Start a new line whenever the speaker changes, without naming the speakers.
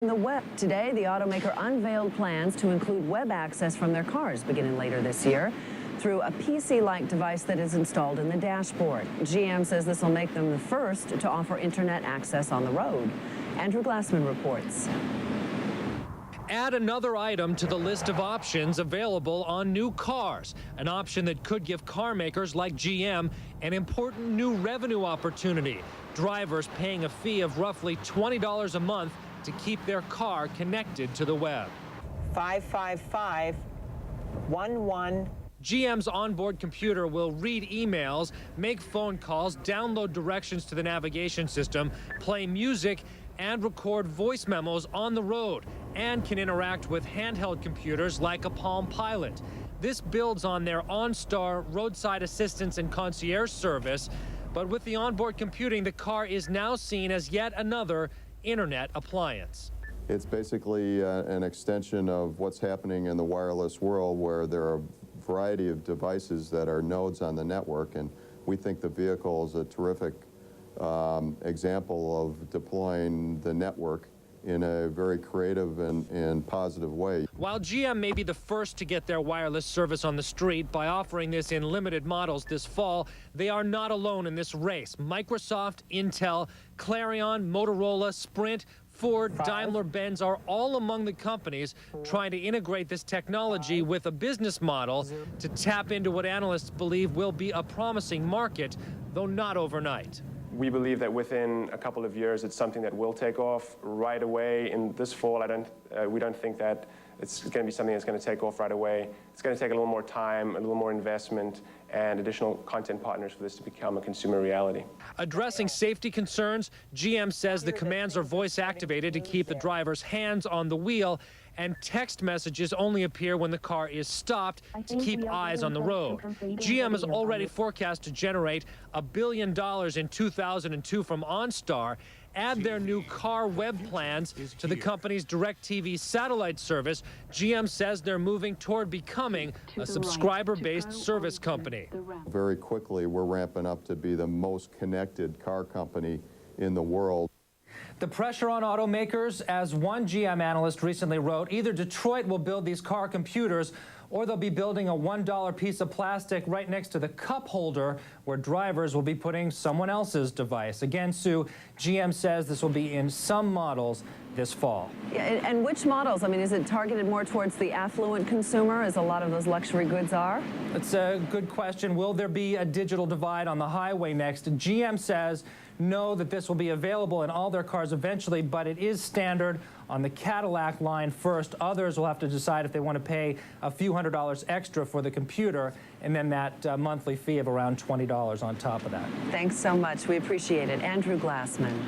The web. Today, the automaker unveiled plans to include web access from their cars beginning later this year through a PC-like device that is installed in the dashboard. GM says this will make them the first to offer internet access on the road. Andrew Glassman reports.
Add another item to the list of options available on new cars, an option that could give car makers like GM an important new revenue opportunity. Drivers paying a fee of roughly $20 a month to keep their car connected to the web.
555-11.
GM's onboard computer will read emails, make phone calls, download directions to the navigation system, play music, and record voice memos on the road, and can interact with handheld computers like a Palm Pilot. This builds on their OnStar roadside assistance and concierge service, but with the onboard computing, the car is now seen as yet another internet appliance.
It's basically an extension of what's happening in the wireless world, where there are a variety of devices that are nodes on the network, and we think the vehicle is a terrific example of deploying the network in a very creative and positive way.
While GM may be the first to get their wireless service on the street by offering this in limited models this fall, they are not alone in this race. Microsoft, Intel, Clarion, Motorola, Sprint, Ford, Daimler-Benz are all among the companies trying to integrate this technology with a business model to tap into what analysts believe will be a promising market, though not overnight.
We believe that within a couple of years, it's something that will take off right away. In this fall, we don't think that it's going to be something that's going to take off right away. It's going to take a little more time, a little more investment, and additional content partners for this to become a consumer reality.
Addressing safety concerns, GM says the commands are voice activated to keep the driver's hands on the wheel, and text messages only appear when the car is stopped to keep eyes on the road. GM is already forecast to generate $1 billion in 2002 from OnStar. Add their new car web plans to the company's DirecTV satellite service. GM says they're moving toward becoming a subscriber-based service company.
Very quickly, we're ramping up to be the most connected car company in the world.
The pressure on automakers, as one GM analyst recently wrote, either Detroit will build these car computers or they'll be building a $1 piece of plastic right next to the cup holder where drivers will be putting someone else's device. Again, Sue, GM says this will be in some models this fall.
Yeah, and which models? I mean, is it targeted more towards the affluent consumer, as a lot of those luxury goods are?
That's a good question. Will there be a digital divide on the highway next? GM says no, that this will be available in all their cars eventually, but it is standard on the Cadillac line first. Others will have to decide if they want to pay a few $100s extra for the computer, and then that monthly fee of around $20 on top of that.
Thanks so much. We appreciate it. Andrew Glassman.